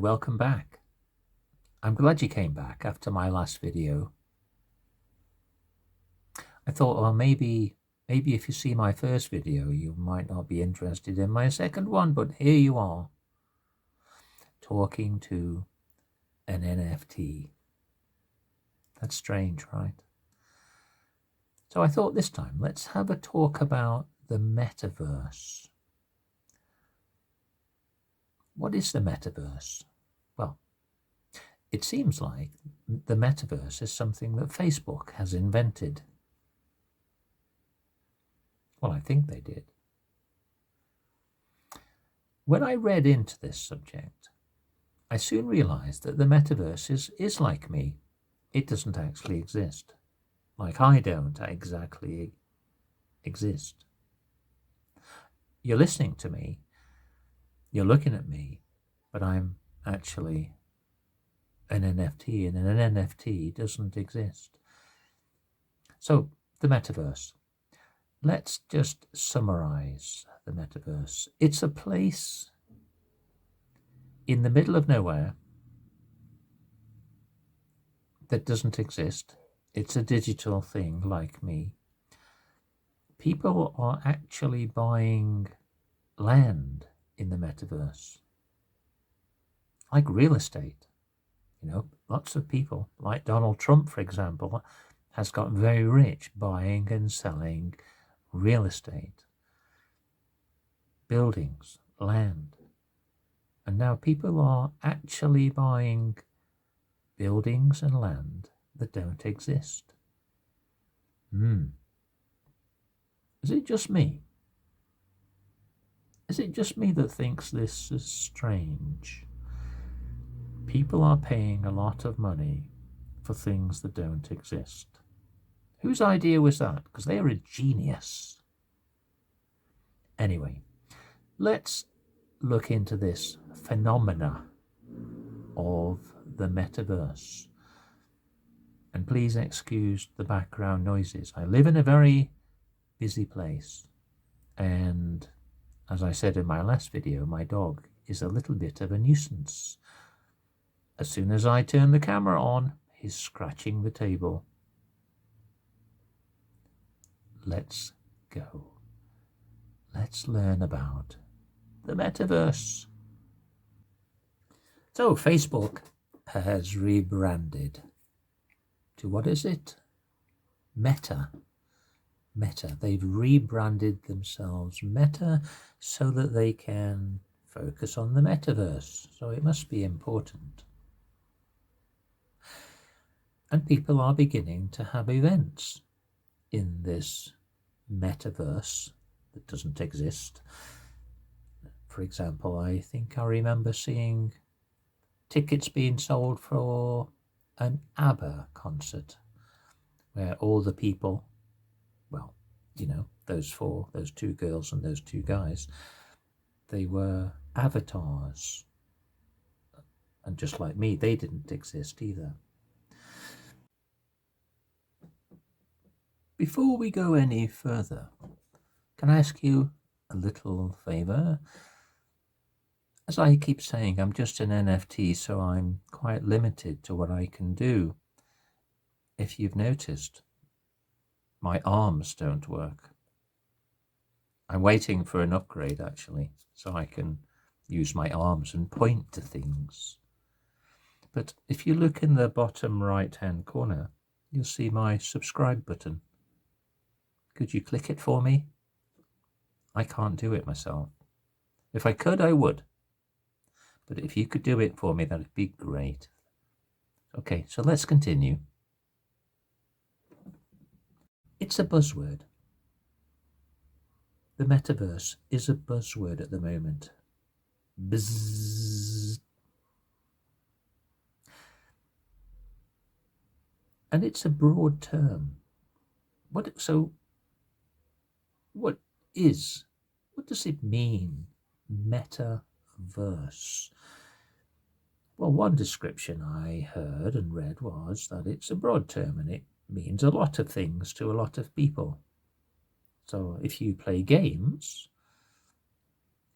and welcome back. I'm glad you came back after my last video. I thought, well, maybe if you see my first video, you might not be interested in my second one, but here you are, talking to an NFT. That's strange, right? So I thought this time, let's have a talk about the Metaverse. What is the Metaverse? Well, it seems like the Metaverse is something that Facebook has invented. Well, I think they did. When I read into this subject, I soon realized that the Metaverse is like me. It doesn't actually exist. Like I don't exactly exist. You're listening to me, you're looking at me, but I'm actually an NFT, and an NFT doesn't exist. So, the Metaverse. Let's just summarize the Metaverse. It's a place in the middle of nowhere that doesn't exist. It's a digital thing like me. People are actually buying land in the Metaverse, like real estate. You know, lots of people, like Donald Trump, for example, has gotten very rich buying and selling real estate, buildings, land. And now people are actually buying buildings and land that don't exist. Is it just me? Is it just me that thinks this is strange? People are paying a lot of money for things that don't exist. Whose idea was that? Because they are a genius. Anyway, let's look into this phenomena of the Metaverse. And please excuse the background noises. I live in a very busy place. And as I said in my last video, my dog is a little bit of a nuisance. As soon as I turn the camera on, he's scratching the table. Let's go. Let's learn about the Metaverse. So Facebook has rebranded to, what is it? Meta. They've rebranded themselves Meta so that they can focus on the Metaverse. So it must be important. And people are beginning to have events in this Metaverse that doesn't exist. For example, I think I remember seeing tickets being sold for an ABBA concert where all the people, well, you know, those two girls and those two guys, they were avatars. And just like me, they didn't exist either. Before we go any further, can I ask you a little favor? As I keep saying, I'm just an NFT, so I'm quite limited to what I can do. If you've noticed, my arms don't work. I'm waiting for an upgrade, actually, so I can use my arms and point to things. But if you look in the bottom right-hand corner, you'll see my subscribe button. Could you click it for me? I can't do it myself. If I could, I would. But if you could do it for me, that'd be great. Okay, so let's continue. It's a buzzword. The Metaverse is a buzzword at the moment. Buzz. And it's a broad term. What does it mean, Metaverse? Well, one description I heard and read was that it's a broad term and it means a lot of things to a lot of people. So if you play games,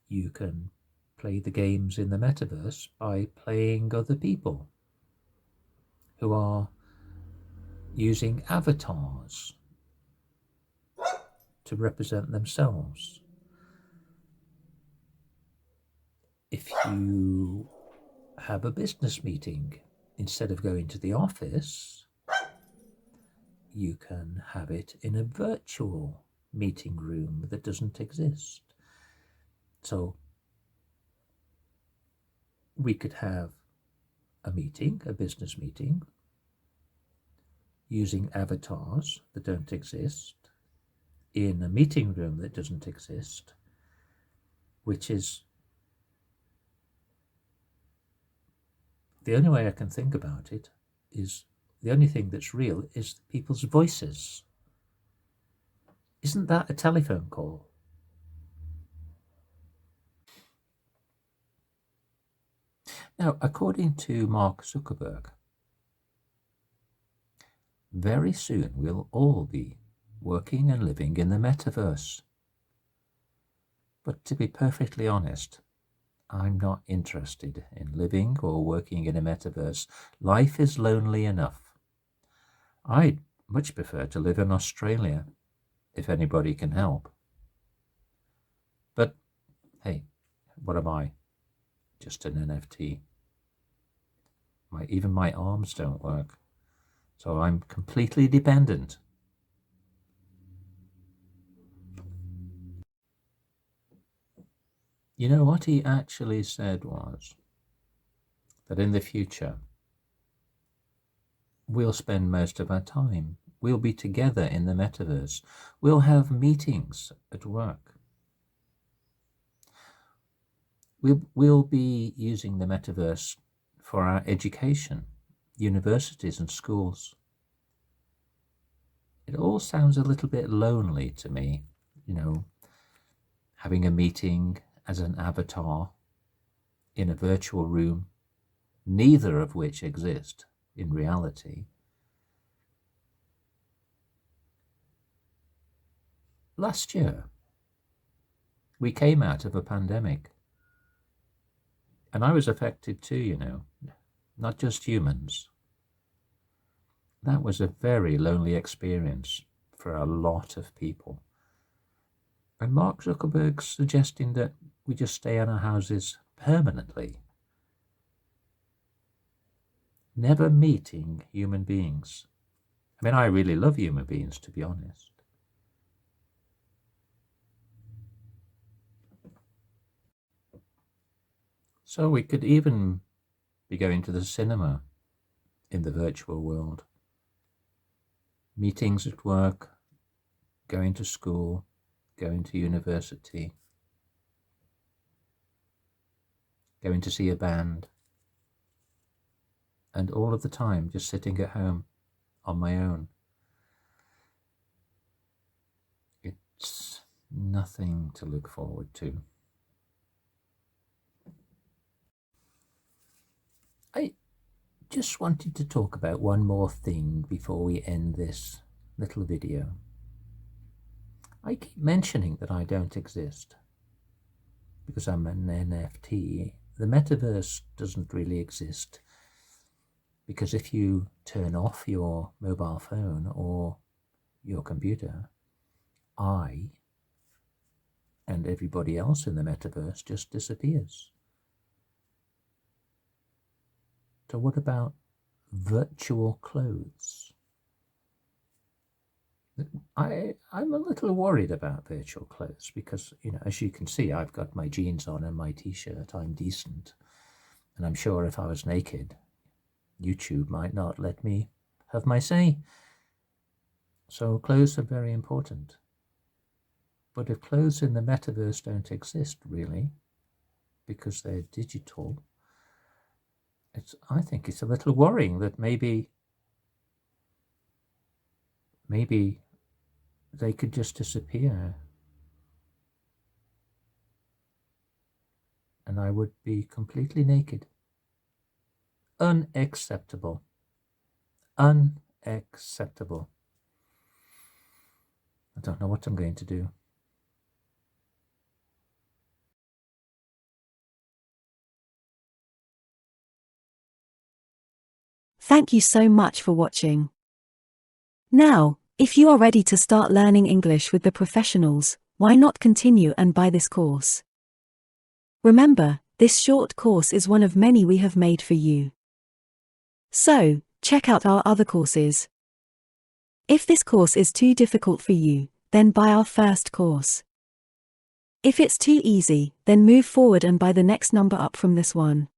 you can play the games in the metaverse by playing other people who are using avatars to represent themselves. If you have a business meeting, instead of going to the office, you can have it in a virtual meeting room that doesn't exist. So we could have a meeting, a business meeting, using avatars that don't exist in a meeting room that doesn't exist, which is the only way I can think about it. Is the only thing that's real is people's voices. Isn't that a telephone call? Now, according to Mark Zuckerberg, very soon we'll all be working and living in the metaverse. But to be perfectly honest, I'm not interested in living or working in a metaverse. Life is lonely enough. I'd much prefer to live in Australia, if anybody can help. But hey, what am I? Just an NFT. Even my arms don't work. So I'm completely dependent. You know, what he actually said was that in the future, we'll spend most of our time. We'll be together in the metaverse. We'll have meetings at work. We'll be using the metaverse for our education, universities and schools. It all sounds a little bit lonely to me, you know, having a meeting as an avatar in a virtual room, neither of which exist in reality. Last year, we came out of a pandemic, and I was affected too, you know, not just humans. That was a very lonely experience for a lot of people. And Mark Zuckerberg's suggesting that we just stay in our houses permanently, never meeting human beings. I mean, I really love human beings, to be honest. So we could even be going to the cinema in the virtual world, meetings at work, going to school, going to university, going to see a band, and all of the time just sitting at home on my own. It's nothing to look forward to. I just wanted to talk about one more thing before we end this little video. I keep mentioning that I don't exist because I'm an NFT. The metaverse doesn't really exist because if you turn off your mobile phone or your computer, I and everybody else in the metaverse just disappears. So what about virtual clothes? I'm a little worried about virtual clothes because, you know, as you can see, I've got my jeans on and my t-shirt. I'm decent. And I'm sure if I was naked, YouTube might not let me have my say. So clothes are very important. But if clothes in the metaverse don't exist, really, because they're digital, I think it's a little worrying that maybe they could just disappear and I would be completely naked. Unacceptable. Unacceptable. I don't know what I'm going to do. Thank you so much for watching. Now, if you are ready to start learning English with the professionals, why not continue and buy this course? Remember, this short course is one of many we have made for you. So, check out our other courses. If this course is too difficult for you, then buy our first course. If it's too easy, then move forward and buy the next number up from this one.